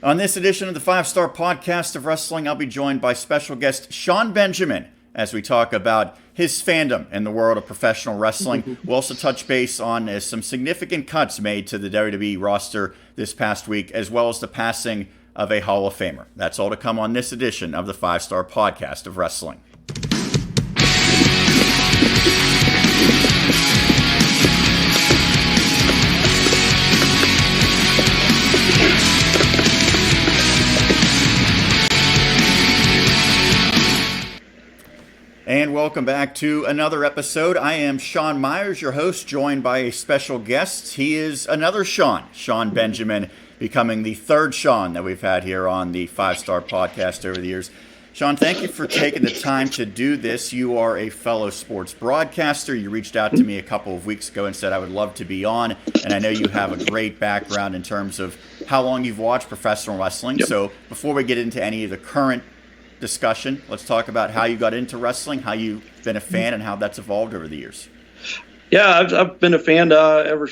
On this edition of the 5-Star Podcast of Wrestling, I'll be joined by special guest Sean Benjamin as we talk about his fandom in the world of professional wrestling. We'll also touch base on some significant cuts made to the WWE roster this past week, as well as the passing of a Hall of Famer. That's all to come on this edition of the 5-Star Podcast of Wrestling. And welcome back to another episode. I am Sean Meyers, your host, joined by a special guest. He is another Sean Benjamin, becoming the third Sean that we've had here on the 5-Star Podcast over the years. Sean, thank you for taking the time to do this. You are a fellow sports broadcaster. You reached out to me a couple of weeks ago and said I would love to be on, and I know you have a great background in terms of how long you've watched professional wrestling. Yep. So before we get into any of the current discussion, let's talk about how you got into wrestling, how you've been a fan, and how that's evolved over the years. Yeah, I've been a fan ever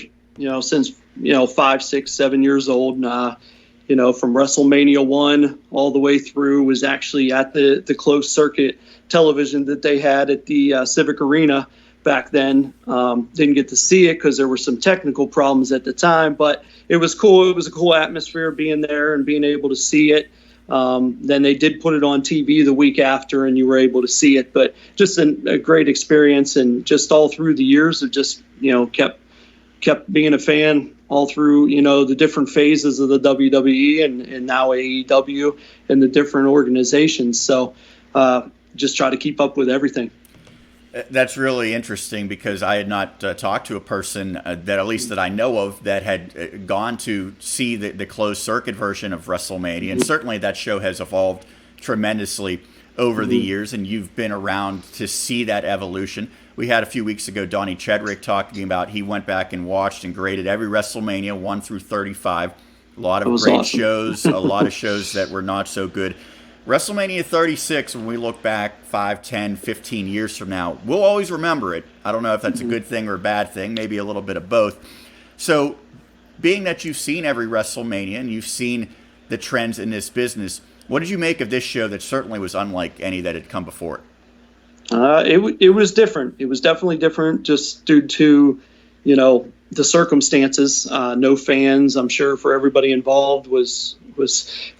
since 5, 6, 7 years old. From WrestleMania 1 all the way through, was actually at the closed circuit television that they had at the Civic Arena back then. Didn't get to see it because there were some technical problems at the time, but it was cool. It was a cool atmosphere being there and being able to see it. Then they did put it on TV the week after, and you were able to see it. But just a great experience, and just all through the years of just kept being a fan all through the different phases of the WWE and now AEW and the different organizations. So just try to keep up with everything. That's really interesting because I had not talked to a person that, at least that I know of, that had gone to see the closed circuit version of WrestleMania. And certainly that show has evolved tremendously over the years, and you've been around to see that evolution. We had a few weeks ago Donnie Chedrick talking about he went back and watched and graded every WrestleMania 1 through 35. A lot of great awesome. shows, a lot of shows that were not so good. WrestleMania 36, when we look back 5, 10, 15 years from now, we'll always remember it. I don't know if that's a good thing or a bad thing, maybe a little bit of both. So, being that you've seen every WrestleMania and you've seen the trends in this business, what did you make of this show that certainly was unlike any that had come before it? It was different. It was definitely different just due to, the circumstances. No fans, I'm sure, for everybody involved was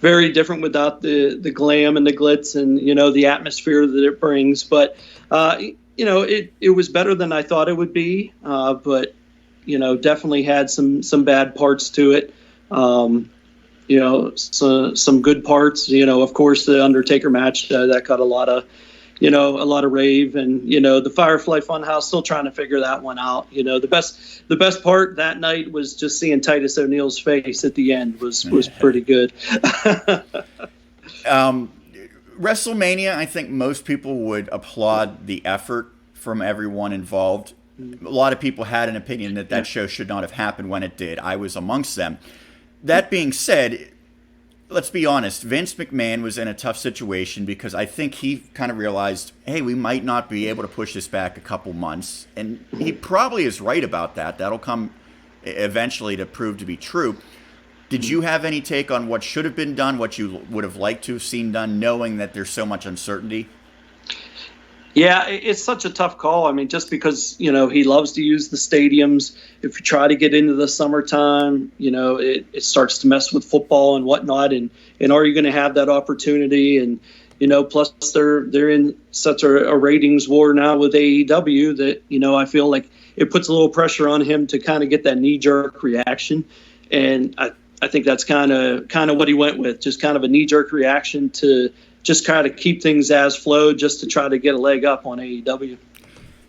very different without the glam and the glitz and the atmosphere that it brings. But it was better than I thought it would be. But definitely had some bad parts to it. So some good parts. Of course, the Undertaker match that got a lot of rave, and the Firefly Funhouse still trying to figure that one out. The best part that night was just seeing Titus O'Neil's face at the end was pretty good. WrestleMania, I think most people would applaud the effort from everyone involved. A lot of people had an opinion that show should not have happened when it did. I was amongst them. That being said, let's be honest, Vince McMahon was in a tough situation because I think he kind of realized, hey, we might not be able to push this back a couple months. And he probably is right about that. That'll come eventually to prove to be true. Did you have any take on what should have been done, what you would have liked to have seen done, knowing that there's so much uncertainty? Yeah, it's such a tough call. I mean, just because, he loves to use the stadiums. If you try to get into the summertime, it starts to mess with football and whatnot. And are you going to have that opportunity? And, plus they're in such a ratings war now with AEW that, I feel like it puts a little pressure on him to kind of get that knee-jerk reaction. And I think that's kind of what he went with, just kind of a knee-jerk reaction to just kind of keep things as flowed, just to try to get a leg up on AEW.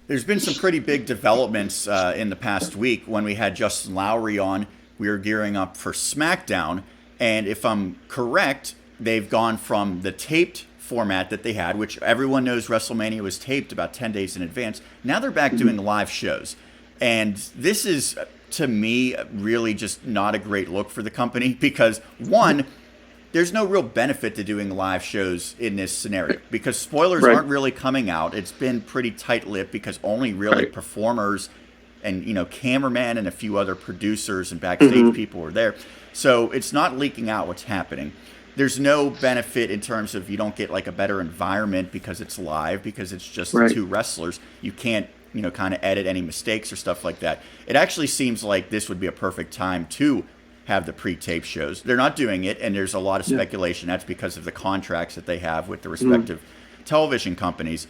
There's been some pretty big developments in the past week. When we had Justin Lowry on, we were gearing up for SmackDown. And if I'm correct, they've gone from the taped format that they had, which everyone knows WrestleMania was taped about 10 days in advance. Now they're back doing live shows. And this is, to me, really just not a great look for the company because, one, there's no real benefit to doing live shows in this scenario because spoilers aren't really coming out. It's been pretty tight-lipped because only really performers and cameraman and a few other producers and backstage people were there. So it's not leaking out what's happening. There's no benefit in terms of you don't get like a better environment because it's live, because it's just the two wrestlers. You can't, kind of edit any mistakes or stuff like that. It actually seems like this would be a perfect time to have the pre-tape shows. They're not doing it, and there's a lot of speculation. That's because of the contracts that they have with the respective television companies.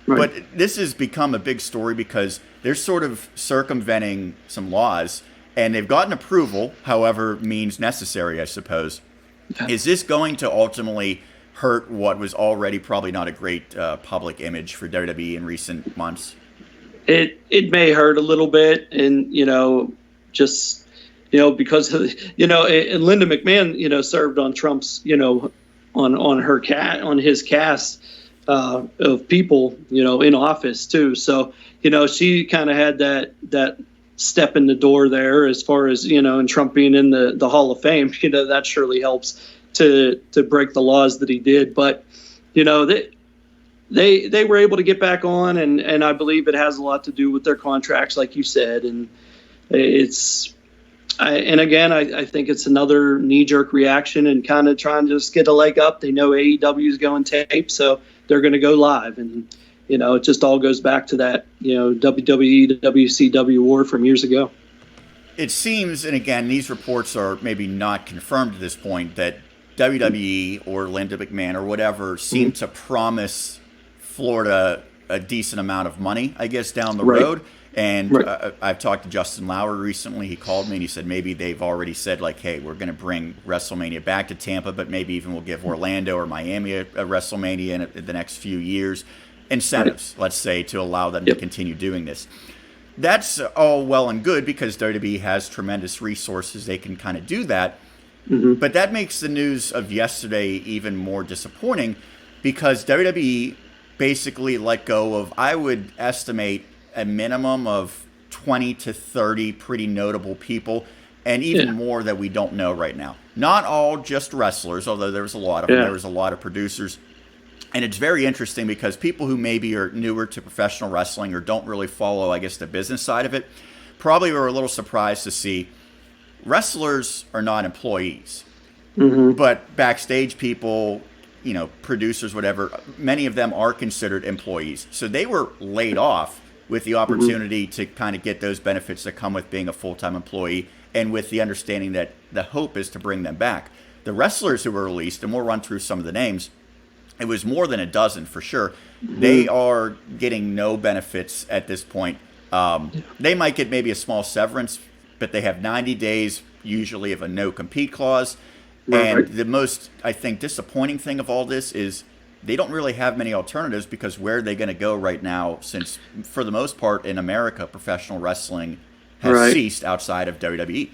But this has become a big story because they're sort of circumventing some laws, and they've gotten approval, however means necessary, I suppose. Is this going to ultimately hurt what was already probably not a great public image for WWE in recent months? It may hurt a little bit, and just because and Linda McMahon served on Trump's on his cast of people in office too. So she kind of had that step in the door there as far as and Trump being in the Hall of Fame. That surely helps to break the laws that he did. But they were able to get back on, and I believe it has a lot to do with their contracts, like you said. And I think it's another knee-jerk reaction and kind of trying to just get a leg up. They know AEW is going tape, so they're going to go live. And, it just all goes back to that, WWE to WCW war from years ago. It seems, and again, these reports are maybe not confirmed at this point, that WWE or Linda McMahon or whatever seem to promise Florida a decent amount of money, I guess, down the road. And I've talked to Justin Lauer recently. He called me and he said maybe they've already said, like, hey, we're going to bring WrestleMania back to Tampa, but maybe even we'll give Orlando or Miami a WrestleMania in the next few years. Incentives, let's say, to allow them to continue doing this. That's all well and good because WWE has tremendous resources. They can kind of do that. But that makes the news of yesterday even more disappointing because WWE basically let go of, I would estimate, a minimum of 20 to 30 pretty notable people, and even more that we don't know right now. Not all just wrestlers, although there was a lot of them. There was a lot of producers. And it's very interesting because people who maybe are newer to professional wrestling or don't really follow, I guess, the business side of it, probably were a little surprised to see wrestlers are not employees. But backstage people, producers, whatever, many of them are considered employees. So they were laid off with the opportunity to kind of get those benefits that come with being a full-time employee, and with the understanding that the hope is to bring them back. The wrestlers who were released, and we'll run through some of the names, it was more than a dozen for sure. They are getting no benefits at this point. They might get maybe a small severance, but they have 90 days usually of a no-compete clause. And the most, I think, disappointing thing of all this is they don't really have many alternatives because where are they going to go right now since, for the most part, in America, professional wrestling has ceased outside of WWE.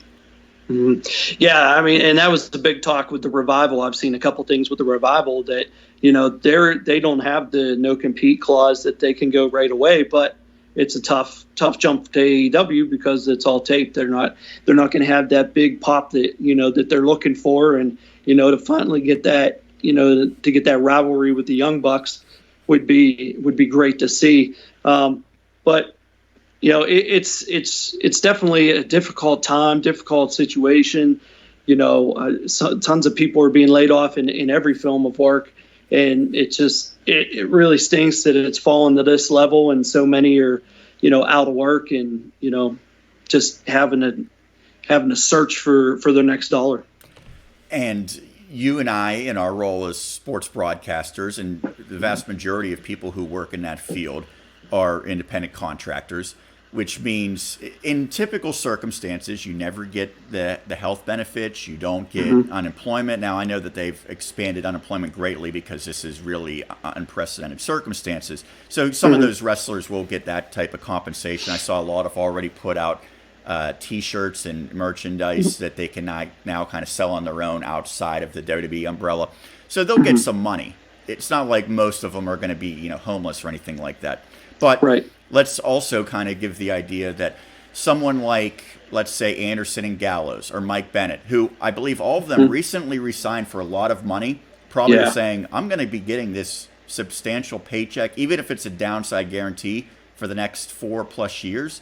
Yeah, I mean, and that was the big talk with the Revival. I've seen a couple things with the Revival that, they don't have the no-compete clause that they can go right away, but it's a tough jump to AEW because it's all taped. They're not going to have that big pop that that they're looking for, and to finally get that to get that rivalry with the Young Bucks would be great to see. But it's definitely a difficult time, difficult situation. Tons of people are being laid off in every film of work, and it really stinks that it's fallen to this level, and so many are out of work and just having to search for their next dollar. And you and I, in our role as sports broadcasters, and the vast majority of people who work in that field are independent contractors, which means in typical circumstances, you never get the health benefits, you don't get unemployment. Now, I know that they've expanded unemployment greatly because this is really unprecedented circumstances. So some of those wrestlers will get that type of compensation. I saw a lot of already put out T-shirts and merchandise that they can now kind of sell on their own outside of the WWE umbrella. So they'll get some money. It's not like most of them are going to be homeless or anything like that. But let's also kind of give the idea that someone like, let's say, Anderson and Gallows or Mike Bennett, who I believe all of them recently resigned for a lot of money, probably saying, I'm going to be getting this substantial paycheck, even if it's a downside guarantee for the next 4+ years.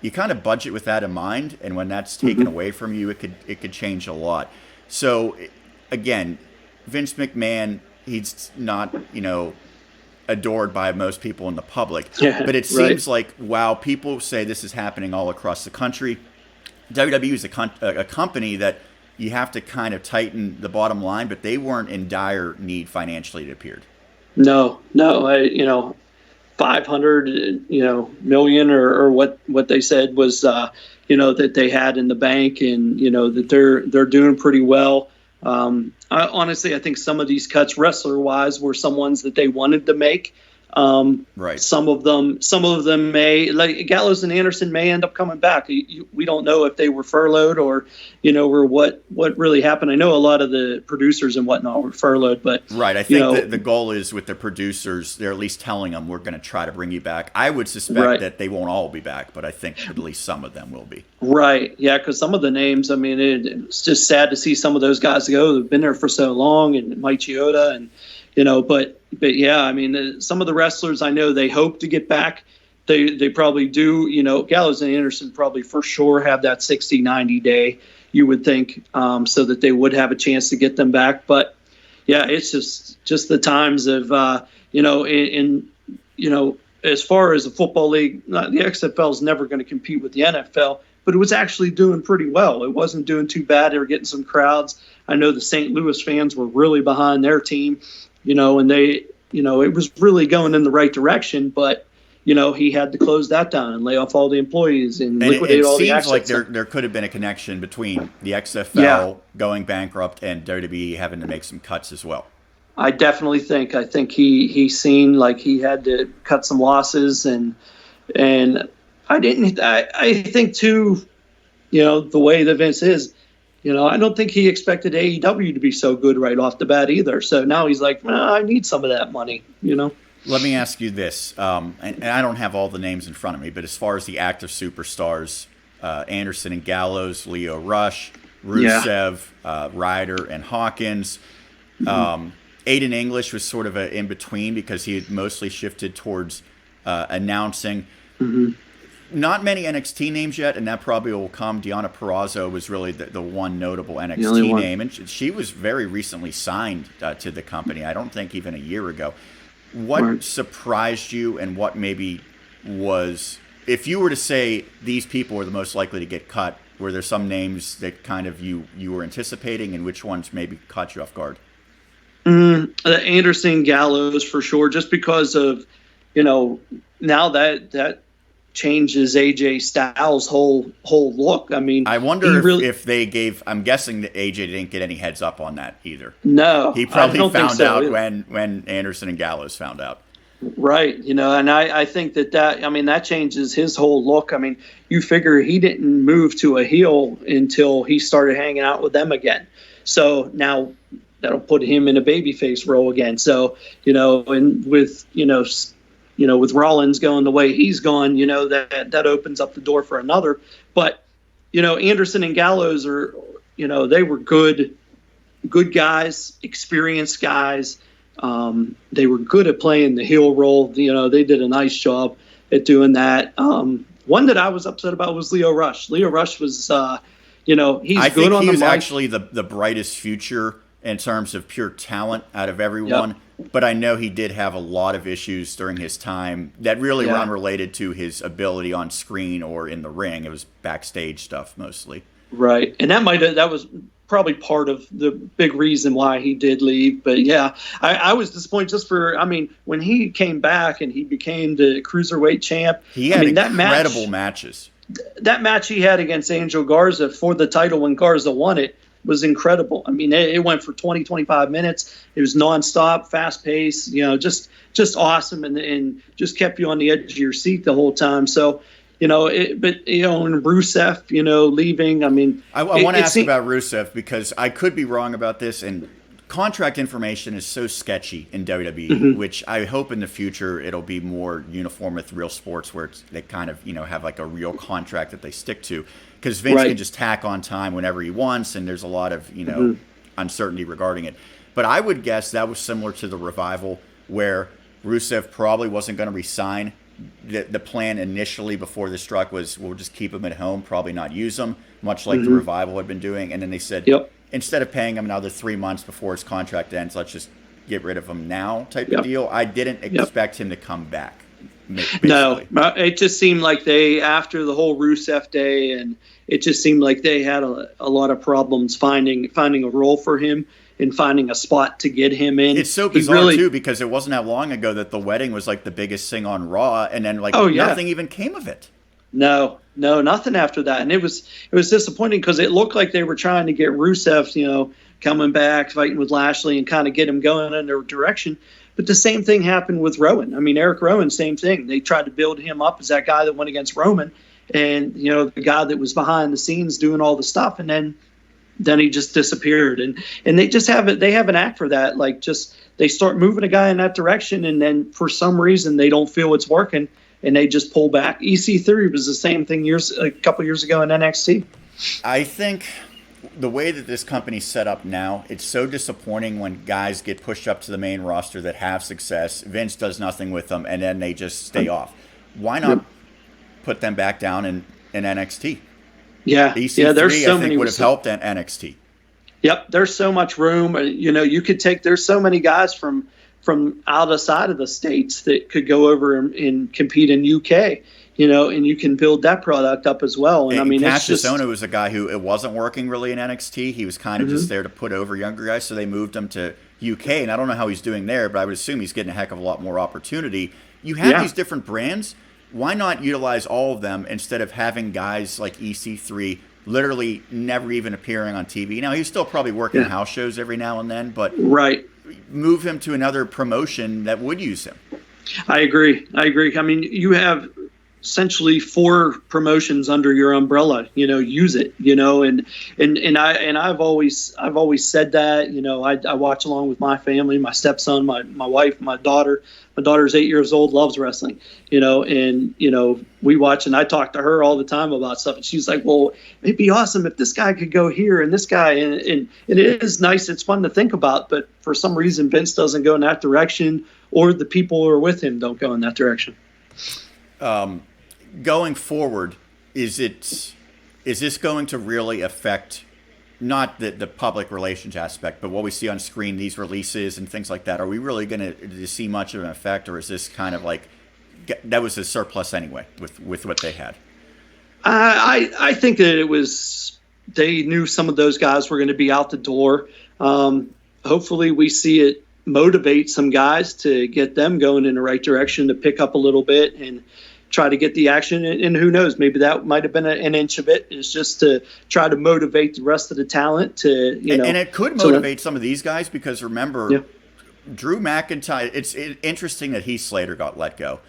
you kind of budget with that in mind, and when that's taken away from you, it could change a lot. So again, Vince McMahon, he's not, adored by most people in the public. Yeah, but it seems like, wow, people say this is happening all across the country. WWE is a company that you have to kind of tighten the bottom line, but they weren't in dire need financially, it appeared. No, 500, million or what they said was, that they had in the bank, and, that they're doing pretty well. I think some of these cuts wrestler wise were some ones that they wanted to make. Right. Some of them may, like Gallows and Anderson, may end up coming back. We don't know if they were furloughed or what really happened. I know a lot of the producers and whatnot were furloughed, but right. I think the goal is with the producers, they're at least telling them we're going to try to bring you back. I would suspect that they won't all be back, but I think at least some of them will be. Right. Yeah. Because some of the names, I mean, it's just sad to see some of those guys go. They've been there for so long, and Mike Chioda, and but yeah, I mean, some of the wrestlers I know they hope to get back. They probably do. Gallows and Anderson probably for sure have that 60-90 day, you would think, so that they would have a chance to get them back. But yeah, it's just the times of as far as a football league, the XFL is never going to compete with the NFL, but it was actually doing pretty well. It wasn't doing too bad. They were getting some crowds. I know the St. Louis fans were really behind their team. And they, it was really going in the right direction, but, he had to close that down and lay off all the employees and liquidate all the assets. It seems like there could have been a connection between the XFL going bankrupt and WWE having to make some cuts as well. I definitely think. I think he seen like he had to cut some losses, and I think too, the way that Vince is, I don't think he expected AEW to be so good right off the bat either. So now he's like, I need some of that money, Let me ask you this, and I don't have all the names in front of me, but as far as the active superstars, Anderson and Gallows, Lio Rush, Rusev, Ryder, and Hawkins. Aiden English was sort of in between because he had mostly shifted towards announcing. Not many NXT names yet, and that probably will come. Deonna Purrazzo was really the one notable NXT name, and she was very recently signed to the company. I don't think even a year ago. What surprised you, and what maybe was, if you were to say these people were the most likely to get cut, were there some names that kind of you were anticipating, and which ones maybe caught you off guard? Anderson Gallows for sure, just because of, now that changes AJ Styles' whole look. I mean, I wonder if they gave. I'm guessing that AJ didn't get any heads up on that either. No, he probably found out when Anderson and Gallows found out. Right, and I think that changes his whole look. I mean, you figure he didn't move to a heel until he started hanging out with them again. So now that'll put him in a babyface role again. So and with Rollins going the way he's gone, that opens up the door for another. But, Anderson and Gallows are, they were good guys, experienced guys. They were good at playing the heel role. They did a nice job at doing that. One that I was upset about was Lio Rush. Lio Rush was, he's good on the mic. I think he was actually the brightest future in terms of pure talent out of everyone. Yep. But I know he did have a lot of issues during his time that really were unrelated to his ability on screen or in the ring. It was backstage stuff mostly. Right. And that was probably part of the big reason why he did leave. But yeah, I was disappointed when he came back and he became the cruiserweight champ. He had incredible matches. That match he had against Angel Garza for the title when Garza won it was incredible. I mean, it went for 20, 25 minutes. It was nonstop, fast paced, just awesome, and just kept you on the edge of your seat the whole time. So, and Rusev, leaving. I mean, I want to ask about Rusev because I could be wrong about this, and contract information is so sketchy in WWE, which I hope in the future it'll be more uniform with real sports where they kind of, have like a real contract that they stick to. Because Vince can just tack on time whenever he wants, and there's a lot of, uncertainty regarding it. But I would guess that was similar to the Revival, where Rusev probably wasn't going to resign the plan initially before the struck was we'll just keep him at home, probably not use him, much like the Revival had been doing. And then they said, instead of paying him another 3 months before his contract ends, let's just get rid of him now type of deal. I didn't expect him to come back. Basically. No, it just seemed like after the whole Rusev day, and it just seemed like they had a lot of problems finding a role for him and finding a spot to get him in. It's so bizarre too, because it wasn't that long ago that the wedding was like the biggest thing on Raw, and then nothing even came of it. No, nothing after that, and it was disappointing because it looked like they were trying to get Rusev, coming back, fighting with Lashley, and kind of get him going in their direction. But the same thing happened with Rowan. I mean, Eric Rowan, same thing. They tried to build him up as that guy that went against Roman, and the guy that was behind the scenes doing all the stuff, and then he just disappeared. And they just have it. They have an act for that. Like, just they start moving a guy in that direction, and then for some reason they don't feel it's working, and they just pull back. EC3 was the same thing a couple years ago in NXT. I think the way that this company's set up now, it's so disappointing when guys get pushed up to the main roster that have success. Vince does nothing with them, and then they just stay off. Why not put them back down in NXT? Yeah, EC3, there's so I think, many would have helped at NXT. Yep, there's so much room. You could there's so many guys from outside of the States that could go over and compete in UK. And you can build that product up as well. And I mean, Cassius Ohno was a guy who it wasn't working really in NXT. He was kind of just there to put over younger guys, so they moved him to UK. And I don't know how he's doing there, but I would assume he's getting a heck of a lot more opportunity. You have these different brands. Why not utilize all of them instead of having guys like EC3 literally never even appearing on TV? Now, he's still probably working house shows every now and then, but move him to another promotion that would use him. I agree. I mean, you have essentially 4 promotions under your umbrella. Use it. And I've always said that. I watch along with my family, my stepson, my wife, my daughter. My daughter's 8 years old, loves wrestling. And we watch, and I talk to her all the time about stuff, and she's like, well, it'd be awesome if this guy could go here and this guy, and it is nice, it's fun to think about, but for some reason Vince doesn't go in that direction, or the people who are with him don't go in that direction. Going forward, is this going to really affect not the public relations aspect, but what we see on screen, these releases and things like that? Are we really going to see much of an effect, or is this kind of like that was a surplus anyway with what they had? I think that they knew some of those guys were going to be out the door. Hopefully we see it motivate some guys to get them going in the right direction, to pick up a little bit and try to get the action. And who knows, maybe that might have been an inch of it, is just to try to motivate the rest of the talent to, And it could motivate some of these guys, because remember, Drew McIntyre, it's interesting that Heath Slater got let go.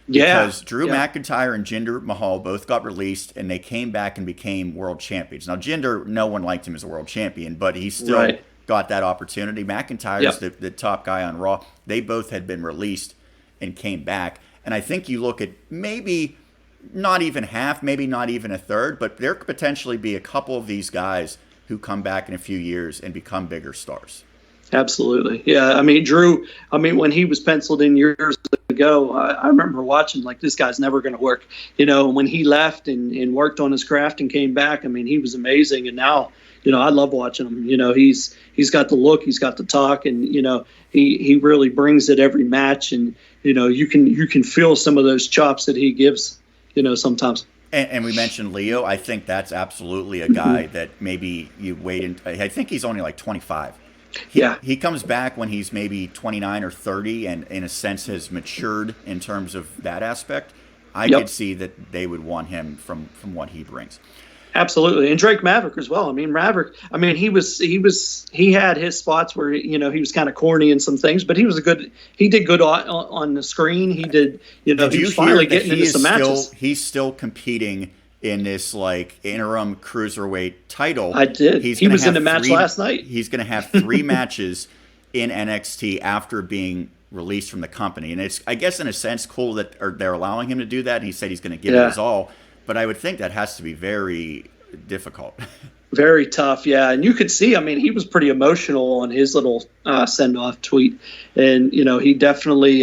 Because Drew McIntyre and Jinder Mahal both got released, and they came back and became world champions. Now, Jinder, no one liked him as a world champion, but he still got that opportunity. McIntyre's the top guy on Raw. They both had been released and came back. And I think you look at maybe not even half, maybe not even a third, but there could potentially be a couple of these guys who come back in a few years and become bigger stars. Absolutely. Yeah. I mean, Drew, when he was penciled in years ago, I remember watching, like, this guy's never going to work. When he left and worked on his craft and came back, I mean, he was amazing. And now, I love watching him. He's got the look, he's got the talk, and, he really brings it every match. And, you can feel some of those chops that he gives, sometimes. And we mentioned Lio. I think that's absolutely a guy that maybe you wait. I think he's only like 25. He comes back when he's maybe 29 or 30 and in a sense has matured in terms of that aspect. I could see that they would want him from what he brings. Absolutely. And Drake Maverick as well. I mean, Maverick, he had his spots where, he was kind of corny in some things, but he did good on the screen. He did, he was finally getting into some matches. He's still competing in this like interim cruiserweight title. I did. He was in the match last night. He's going to have 3 matches in NXT after being released from the company. And it's, I guess, in a sense, cool that they're allowing him to do that. And he said he's going to give it his all. But I would think that has to be very difficult. Very tough, yeah. And you could see, he was pretty emotional on his little send-off tweet. And, he definitely,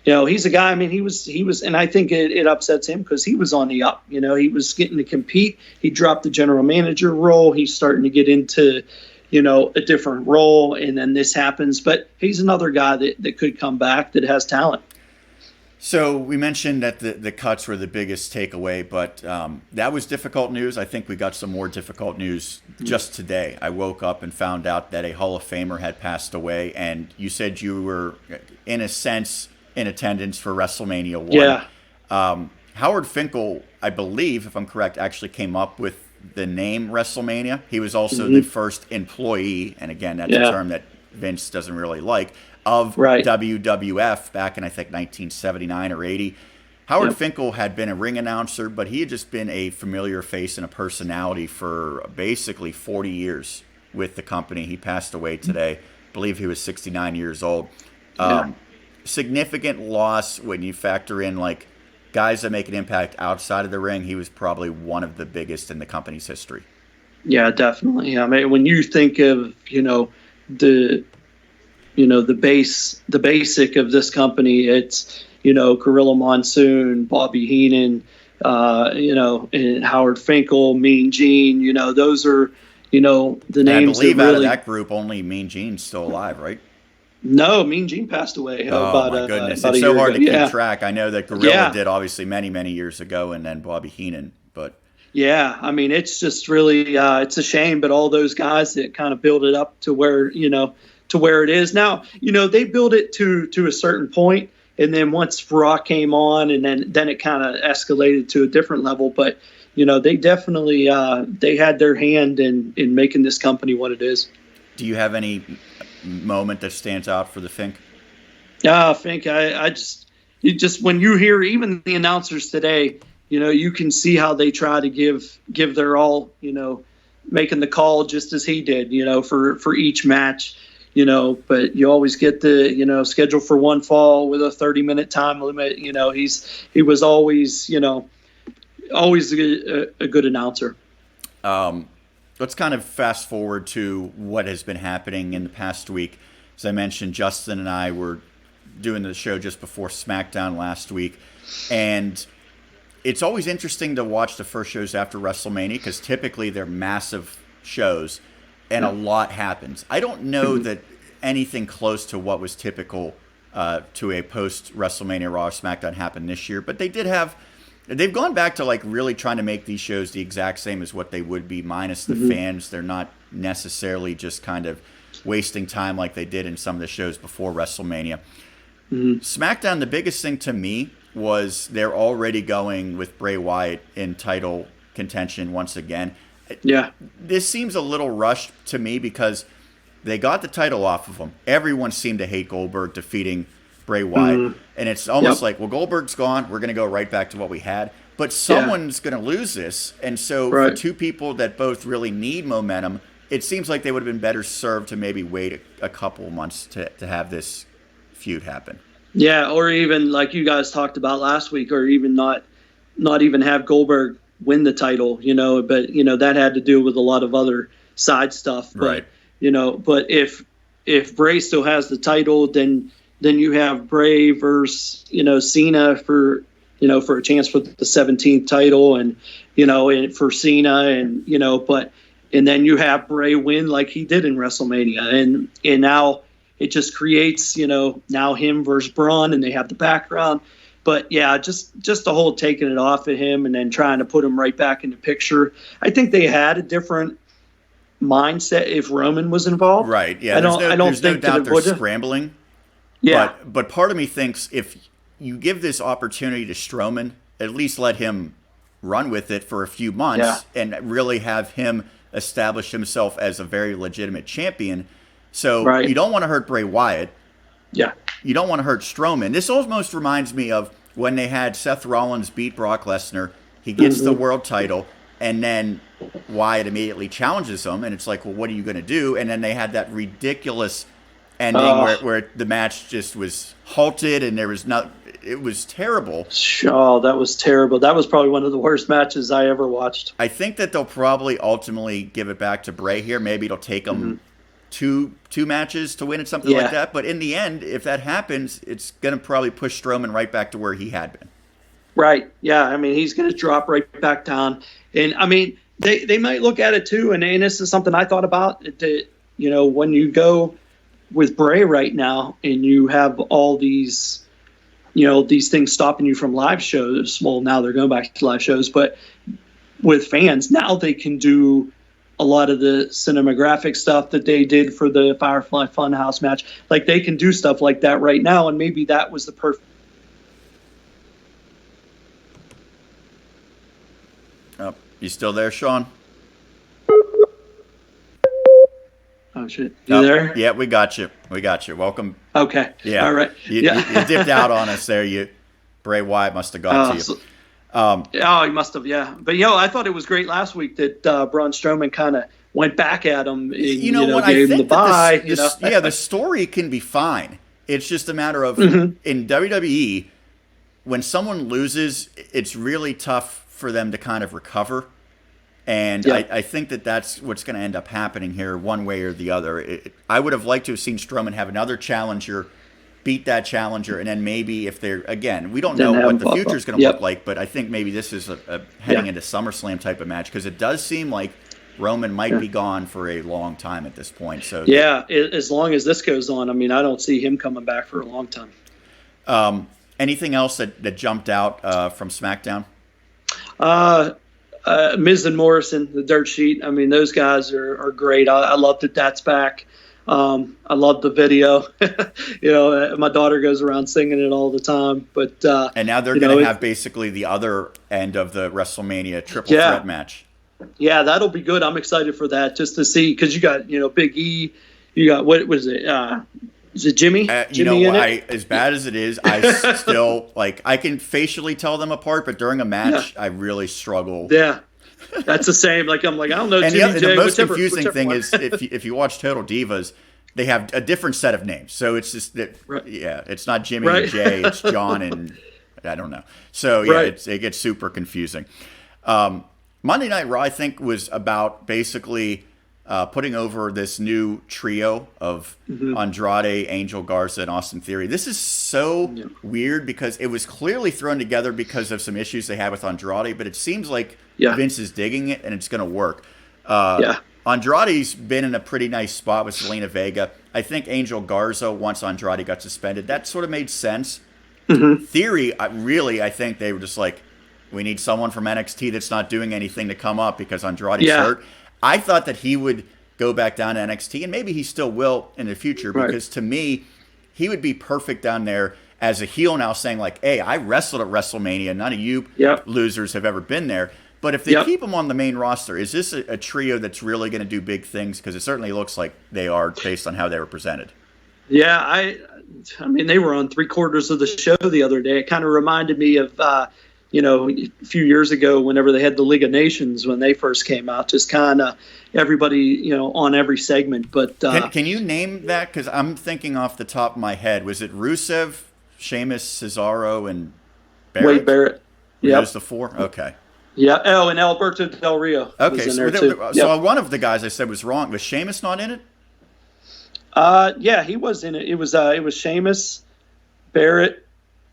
he's a guy. I mean, he was, and I think it upsets him because he was on the up. He was getting to compete. He dropped the general manager role. He's starting to get into, a different role, and then this happens. But he's another guy that could come back that has talent. So we mentioned that the cuts were the biggest takeaway, but that was difficult news. I think we got some more difficult news just today. I woke up and found out that a Hall of Famer had passed away, and you said you were, in a sense, in attendance for WrestleMania 1. Yeah. Howard Finkel, I believe, if I'm correct, actually came up with the name WrestleMania. He was also the first employee, and again, that's a term that Vince doesn't really like, of WWF back in, I think, 1979 or 80. Howard Finkel had been a ring announcer, but he had just been a familiar face and a personality for basically 40 years with the company. He passed away today. I believe he was 69 years old. Significant loss when you factor in, like, guys that make an impact outside of the ring. He was probably one of the biggest in the company's history. Yeah, definitely. I mean, when you think of, the basic of this company, it's, Gorilla Monsoon, Bobby Heenan, and Howard Finkel, Mean Gene, those are, the names. I believe out of that group, only Mean Gene's still alive, right? No, Mean Gene passed away. Oh, my goodness. It's so hard to keep track. I know that Gorilla did, obviously, many, many years ago, and then Bobby Heenan, but... Yeah, I mean, it's just really, it's a shame, but all those guys that kind of build it up to where, to where it is now, they build it to a certain point, and then once Raw came on, and then it kind of escalated to a different level, but, they definitely, they had their hand in making this company what it is. Do you have any moment that stands out for the Fink? Fink, I just when you hear even the announcers today, you can see how they try to give their all, making the call just as he did, for each match, but you always get the, schedule for one fall with a 30-minute time limit. He was always, always a good announcer. Let's kind of fast forward to what has been happening in the past week. As I mentioned, Justin and I were doing the show just before SmackDown last week, and it's always interesting to watch the first shows after WrestleMania because typically they're massive shows and a lot happens. I don't know that anything close to what was typical to a post-WrestleMania Raw or SmackDown happened this year, but they've gone back to like really trying to make these shows the exact same as what they would be minus the fans. They're not necessarily just kind of wasting time like they did in some of the shows before WrestleMania. SmackDown, the biggest thing to me was they're already going with Bray Wyatt in title contention once again. Yeah. This seems a little rushed to me because they got the title off of him. Everyone seemed to hate Goldberg defeating Bray Wyatt. And it's almost like, well, Goldberg's gone. We're going to go right back to what we had. But someone's going to lose this. And so for two people that both really need momentum, it seems like they would have been better served to maybe wait a couple months to have this feud happen. Yeah, or even like you guys talked about last week, or even not even have Goldberg win the title, but, that had to do with a lot of other side stuff. But, but if Bray still has the title, then you have Bray versus, Cena for a chance for the 17th title and for Cena and then you have Bray win like he did in WrestleMania. And now it just creates, now him versus Braun, and they have the background. But yeah, just the whole taking it off of him and then trying to put him right back in the picture. I think they had a different mindset if Roman was involved. Right. Yeah. There's no doubt they're scrambling. Yeah. But part of me thinks if you give this opportunity to Strowman, at least let him run with it for a few months and really have him establish himself as a very legitimate champion. So you don't want to hurt Bray Wyatt. Yeah. You don't want to hurt Strowman. This almost reminds me of when they had Seth Rollins beat Brock Lesnar. He gets the world title, and then Wyatt immediately challenges him, and it's like, well, what are you going to do? And then they had that ridiculous ending where the match just was halted, and there was it was terrible. Oh, that was terrible. That was probably one of the worst matches I ever watched. I think that they'll probably ultimately give it back to Bray here. Maybe it'll take them two matches to win it, something like that. But in the end, if that happens, it's going to probably push Strowman right back to where he had been. Right. Yeah. I mean, he's going to drop right back down. And I mean, they might look at it too. And this is something I thought about. That, when you go with Bray right now and you have all these, these things stopping you from live shows. Well, now they're going back to live shows, but with fans, now they can do a lot of the cinematographic stuff that they did for the Firefly Funhouse match. Like, they can do stuff like that right now. And maybe that was the perfect. Oh, you still there, Sean? Oh, shit. You there? Yeah, we got you. Welcome. Okay. Yeah. All right. You dipped out on us there. Bray Wyatt must have got to you. He must have, yeah. But, I thought it was great last week that Braun Strowman kind of went back at him and, gave him the bye. The story can be fine. It's just a matter of, in WWE, when someone loses, it's really tough for them to kind of recover. And I think that's what's going to end up happening here one way or the other. I would have liked to have seen Strowman have another challenger, beat that challenger, and then maybe if they're, again, we don't know what the future is going to look like, but I think maybe this is a heading into SummerSlam type of match, because it does seem like Roman might be gone for a long time at this point. So as long as this goes on, I mean, I don't see him coming back for a long time. Anything else that jumped out from SmackDown? Miz and Morrison, the Dirt Sheet. I mean, those guys are great. I love that that's back. I love the video. My daughter goes around singing it all the time. But and now they're going to have basically the other end of the WrestleMania triple threat match. Yeah, that'll be good. I'm excited for that, just to see, because you got Big E, you got what was it? Is it Jimmy? As bad as it is, I still I can facially tell them apart, but during a match, I really struggle. Yeah, that's the same. I don't know. And Jimmy, the most whichever confusing thing one. is if you watch Total Divas, they have a different set of names. So it's just that, it's not Jimmy and Jay, it's John and I don't know. So it gets super confusing. Monday Night Raw, I think, was about basically putting over this new trio of Andrade, Angel Garza, and Austin Theory. This is so weird because it was clearly thrown together because of some issues they had with Andrade, but it seems like Vince is digging it and it's going to work. Andrade's been in a pretty nice spot with Zelina Vega. I think Angel Garza, once Andrade got suspended, that sort of made sense. Theory, I think they were just like, we need someone from NXT that's not doing anything to come up because Andrade's hurt. I thought that he would go back down to NXT, and maybe he still will in the future, because to me, he would be perfect down there as a heel now, saying hey, I wrestled at WrestleMania. None of you losers have ever been there. But if they keep him on the main roster, is this a trio that's really going to do big things? Because it certainly looks like they are based on how they were presented. Yeah, I mean, they were on 3/4 of the show the other day. It kind of reminded me of a few years ago, whenever they had the League of Nations, when they first came out, just kind of everybody, on every segment. But can you name that? Because I'm thinking off the top of my head. Was it Rusev, Sheamus, Cesaro, and Barrett? Wade Barrett. Yeah, those the four. Okay. Yeah. Oh, and Alberto Del Rio. Okay, was in so, there too. So one of the guys I said was wrong. Was Sheamus not in it? Yeah, he was in it. It was Sheamus, Barrett,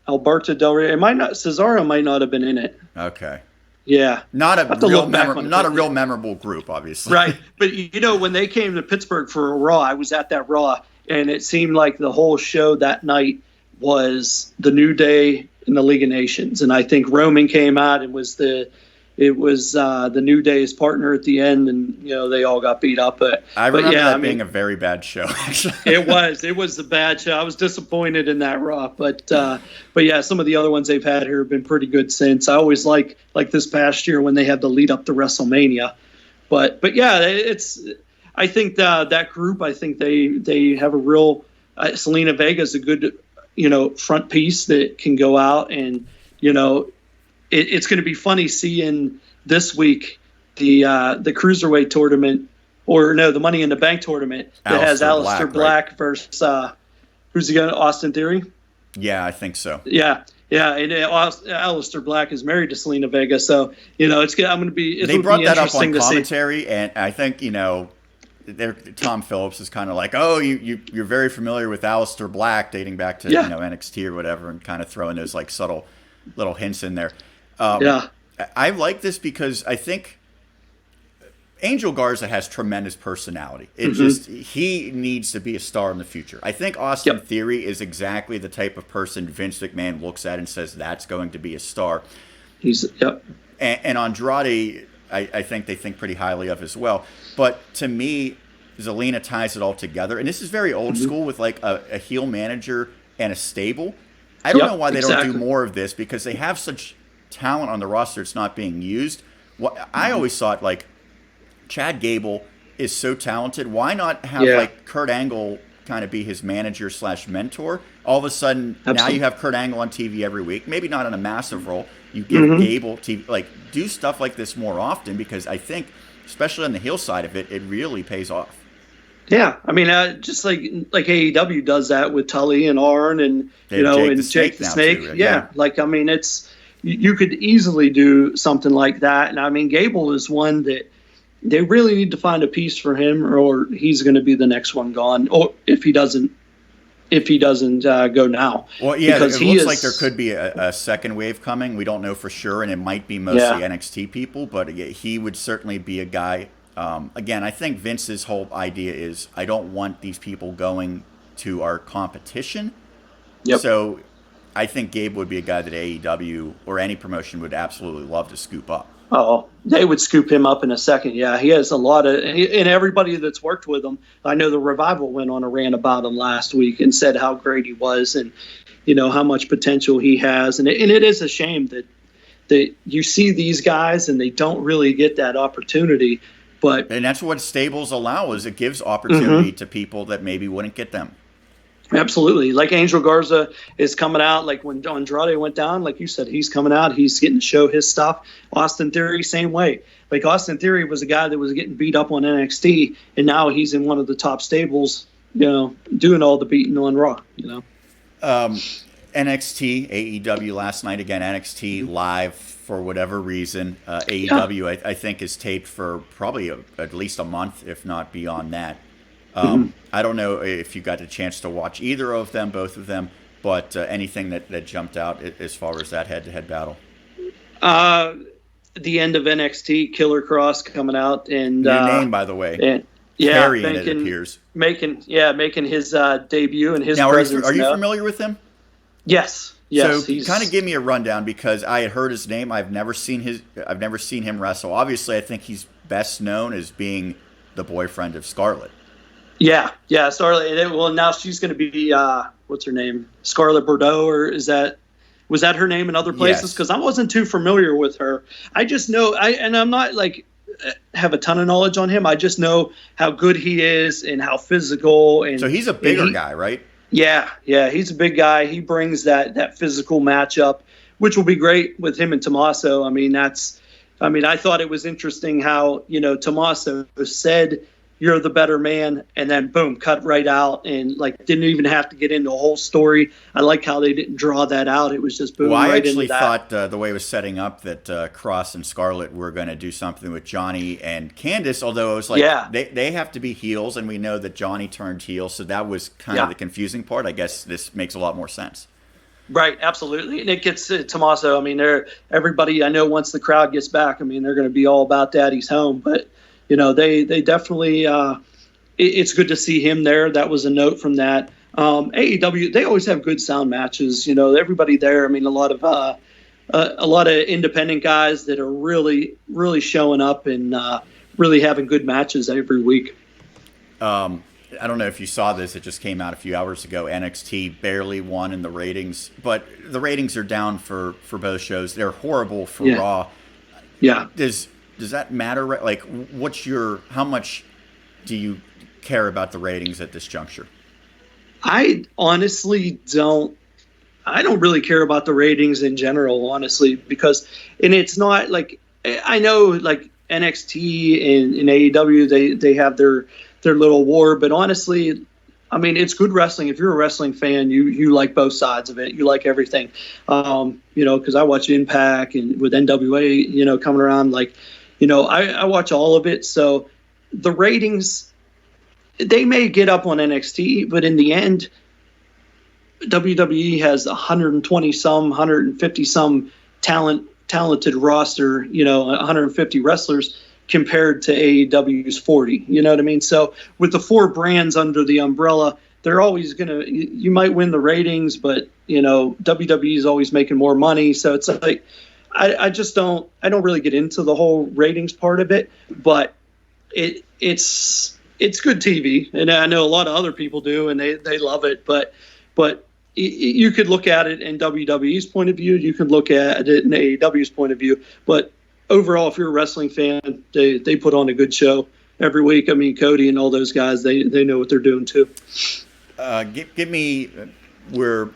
Alberto Del Rio. Cesaro might not have been in it. Okay. Yeah. Not a real memorable group, obviously. Right. But when they came to Pittsburgh for a Raw, I was at that Raw, and it seemed like the whole show that night was the New Day and the League of Nations. And I think Roman came out and was the New Day's partner at the end, and they all got beat up. I remember that being a very bad show. Actually, it was a bad show. I was disappointed in that Raw, but yeah, some of the other ones they've had here have been pretty good since. I always like this past year when they had the lead up to WrestleMania, but yeah, I think that group. I think they have a real. Zelina Vega is a good front piece that can go out and It's going to be funny seeing this week the Cruiserweight tournament, the Money in the Bank tournament that has Aleister Black versus who's he going to Austin Theory? Yeah, I think so. Yeah, and Aleister Black is married to Zelina Vega, so it's going to be. They brought that up on commentary, and I think Tom Phillips is kind of like, oh, you're very familiar with Aleister Black, dating back to NXT or whatever, and kind of throwing those like subtle little hints in there. I like this because I think Angel Garza has tremendous personality. He needs to be a star in the future. I think Austin Theory is exactly the type of person Vince McMahon looks at and says that's going to be a star. And Andrade, I think they think pretty highly of as well. But to me, Zelina ties it all together. And this is very old school with like a heel manager and a stable. I don't know why they don't do more of this, because they have such talent on the roster. It's not being used. I always thought, like, Chad Gable is so talented. Why not have like Kurt Angle kind of be his manager / mentor? All of a sudden, now you have Kurt Angle on TV every week. Maybe not in a massive role. You give Gable TV, like, do stuff like this more often, because I think, especially on the heel side of it, it really pays off. Yeah, I mean, just like AEW does that with Tully and Arn and Jake the Snake. Too, right? Yeah, like, I mean, it's you could easily do something like that. And I mean, Gable is one that they really need to find a piece for him, or he's going to be the next one gone. Or if he doesn't go now. Well, yeah, because it looks like there could be a second wave coming. We don't know for sure, and it might be mostly NXT people, but he would certainly be a guy. Again, I think Vince's whole idea is, I don't want these people going to our competition. So I think Gabe would be a guy that AEW or any promotion would absolutely love to scoop up. Oh, they would scoop him up in a second. Yeah, he has a lot of, and everybody that's worked with him. I know the Revival went on a rant about him last week and said how great he was, and how much potential he has. And it is a shame that you see these guys and they don't really get that opportunity. And that's what stables allow, is it gives opportunity to people that maybe wouldn't get them. Absolutely. Like Angel Garza is coming out. Like when Andrade went down, like you said, he's coming out. He's getting to show his stuff. Austin Theory, same way. Like Austin Theory was a guy that was getting beat up on NXT, and now he's in one of the top stables, doing all the beating on Raw, NXT, AEW last night. Again, NXT live for whatever reason. AEW, I think, is taped for probably at least a month, if not beyond that. I don't know if you got a chance to watch either of them, both of them, but anything that jumped out as far as that head-to-head battle? The end of NXT, Killer Cross coming out, and new name, by the way. And, it appears. Making his debut and his now, presence. Are you familiar with him? Yes. So kind of give me a rundown, because I had heard his name. I've never seen him wrestle. Obviously, I think he's best known as being the boyfriend of Scarlett. Yeah, Scarlett. Well, now she's going to be what's her name? Scarlett Bordeaux, or was that her name in other places? Because I wasn't too familiar with her. I just know and I'm not like have a ton of knowledge on him. I just know how good he is and how physical. And so he's a bigger guy, right? Yeah, he's a big guy. He brings that physical matchup, which will be great with him and Tommaso. I mean, I thought it was interesting how Tommaso said, "You're the better man," and then boom, cut right out, and like didn't even have to get into a whole story. I like how they didn't draw that out. It was just boom. Well, I right actually into that. thought the way it was setting up that Cross and Scarlett were going to do something with Johnny and Candice, although it was like they have to be heels, and we know that Johnny turned heel, so that was kind of the confusing part. I guess this makes a lot more sense. Right, absolutely, and it gets Tommaso. I mean, everybody I know once the crowd gets back, I mean, they're going to be all about Daddy's home, but. They definitely. It's good to see him there. That was a note from that. AEW, they always have good sound matches. Everybody there. I mean, a lot of independent guys that are really, really showing up and really having good matches every week. I don't know if you saw this. It just came out a few hours ago. NXT barely won in the ratings, but the ratings are down for both shows. They're horrible for Raw. Yeah. Does that matter? Like, how much do you care about the ratings at this juncture? I honestly don't. I don't really care about the ratings in general, honestly, because, and it's not like, I know like NXT and AEW, they have their little war, but honestly, I mean, it's good wrestling. If you're a wrestling fan, you like both sides of it. You like everything, because I watch Impact and with NWA, coming around, like, I watch all of it. So the ratings, they may get up on NXT, but in the end, WWE has 120 some, 150 some talented roster, 150 wrestlers compared to AEW's 40. You know what I mean? So with the 4 brands under the umbrella, they're always you might win the ratings, but WWE is always making more money. So it's like, I don't really get into the whole ratings part of it, but it's good TV, and I know a lot of other people do, and they love it. But you could look at it in WWE's point of view, you could look at it in AEW's point of view. But overall, if you're a wrestling fan, they put on a good show every week. I mean, Cody and all those guys, they know what they're doing too. Give me, we're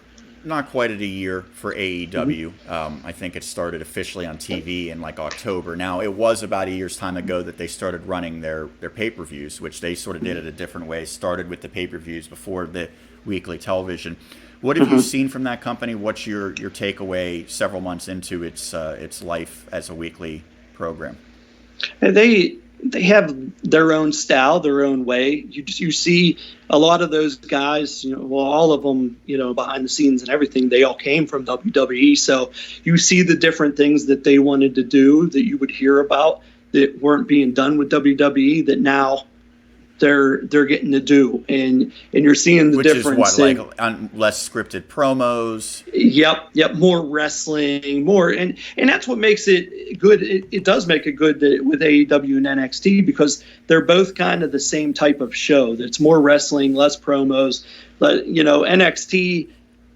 not quite at a year for AEW. I think it started officially on TV in like October. Now, it was about a year's time ago that they started running their pay-per-views, which they sort of did it a different way. Started with the pay-per-views before the weekly television. What have you seen from that company? What's your takeaway several months into its life as a weekly program? They have their own style, their own way. You see a lot of those guys, all of them, behind the scenes and everything, they all came from WWE. So you see the different things that they wanted to do that you would hear about that weren't being done with WWE that now they're getting to do, and you're seeing the difference. Which is what, like less scripted promos. Yep, more wrestling, more, and that's what makes it good. It does make it good with AEW and NXT because they're both kind of the same type of show. That's more wrestling, less promos. But NXT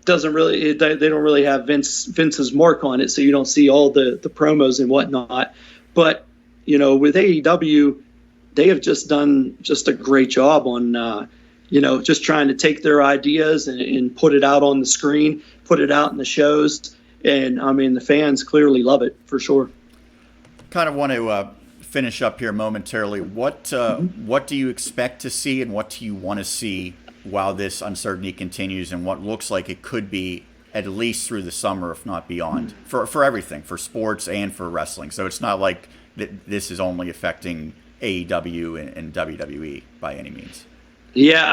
doesn't really, they don't really have Vince's mark on it, so you don't see all the promos and whatnot. But with AEW, they have just done just a great job on, just trying to take their ideas and put it out on the screen, put it out in the shows. And, I mean, the fans clearly love it, for sure. Kind of want to finish up here momentarily. What do you expect to see and what do you want to see while this uncertainty continues and what looks like it could be at least through the summer, if not beyond, for everything, for sports and for wrestling? So it's not like this is only affecting AEW and WWE by any means. Yeah,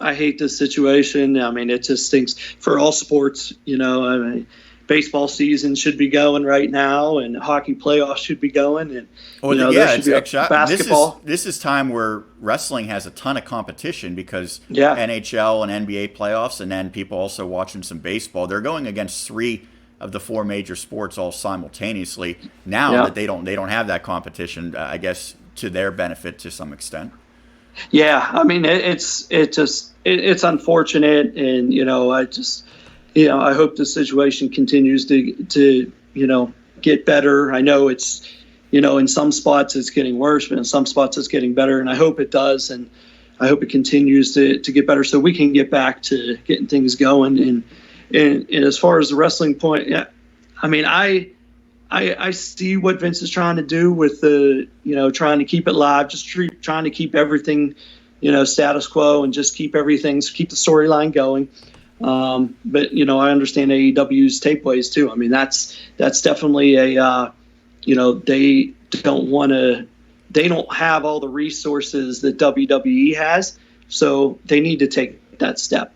I hate this situation. I mean, it just stinks for all sports. I mean, baseball season should be going right now, and hockey playoffs should be going, and there should be basketball. This is time where wrestling has a ton of competition because NHL and NBA playoffs, and then people also watching some baseball. They're going against 3 of the 4 major sports all simultaneously now that they don't have that competition, I guess, to their benefit to some extent. Yeah, I mean, it's unfortunate, and I hope the situation continues to get better. I know it's in some spots it's getting worse, but in some spots it's getting better, and I hope it does, and I hope it continues to get better so we can get back to getting things going. And as far as the wrestling point, I mean, I see what Vince is trying to do with the, trying to keep it live, just trying to keep everything, status quo and just keep the storyline going. But, I understand AEW's tape ways too. I mean, that's definitely they don't have all the resources that WWE has. So they need to take that step.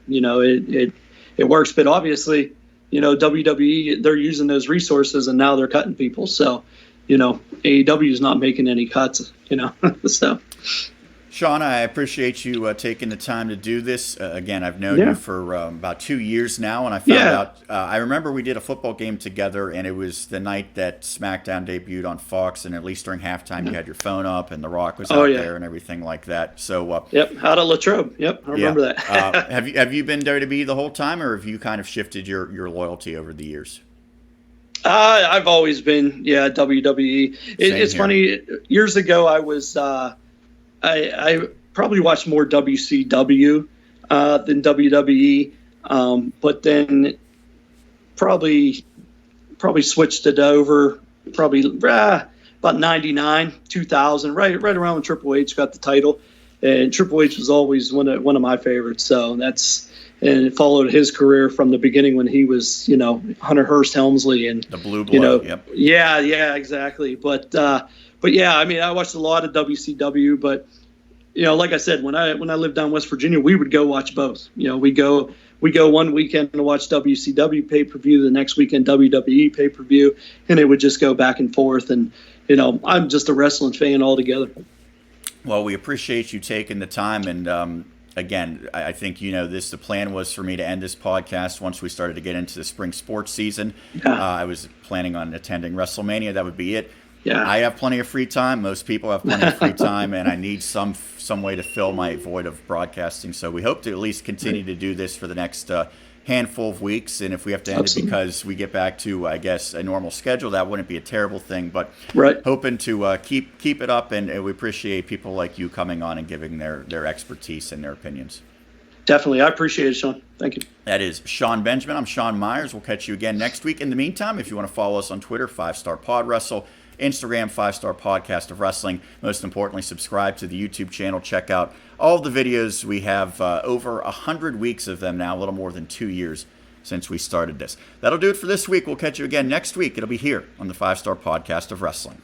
It works, but obviously, WWE, they're using those resources and now they're cutting people. So, AEW is not making any cuts, so. Sean, I appreciate you taking the time to do this. Again, I've known you for about 2 years now, and I found out, I remember we did a football game together, and it was the night that SmackDown debuted on Fox, and at least during halftime you had your phone up, and The Rock was out there and everything like that. So out of Latrobe. Yep, I remember that. Have you been WWE the whole time, or have you kind of shifted your loyalty over the years? I've always been, WWE. It's funny, years ago I was I probably watched more WCW than WWE, but then probably switched it over about 99, 2000, right around when Triple H got the title, and Triple H was always one of my favorites. So and it followed his career from the beginning when he was Hunter Hearst Helmsley and the Blue Blood. Yep. Yeah, exactly. But yeah, I mean, I watched a lot of WCW, but like I said, when I lived down West Virginia, we would go watch both. We go 1 weekend to watch WCW pay-per-view, the next weekend WWE pay-per-view, and it would just go back and forth. And I'm just a wrestling fan altogether. Well, we appreciate you taking the time, and again, I think the plan was for me to end this podcast once we started to get into the spring sports season. Yeah. I was planning on attending WrestleMania. That would be it. Yeah. I have plenty of free time. Most people have plenty of free time, and I need some way to fill my void of broadcasting. So we hope to at least continue to do this for the next handful of weeks. And if we have to end it because we get back to, I guess, a normal schedule, that wouldn't be a terrible thing. But hoping to keep it up, and we appreciate people like you coming on and giving their expertise and their opinions. Definitely. I appreciate it, Sean. Thank you. That is Sean Benjamin. I'm Sean Meyers. We'll catch you again next week. In the meantime, if you want to follow us on Twitter, 5-Star Pod Wrestle, Instagram, 5-Star Podcast of Wrestling. Most importantly, subscribe to the YouTube channel. Check out all the videos. We have over 100 weeks of them now, a little more than 2 years since we started this. That'll do it for this week. We'll catch you again next week. It'll be here on the 5-Star Podcast of Wrestling.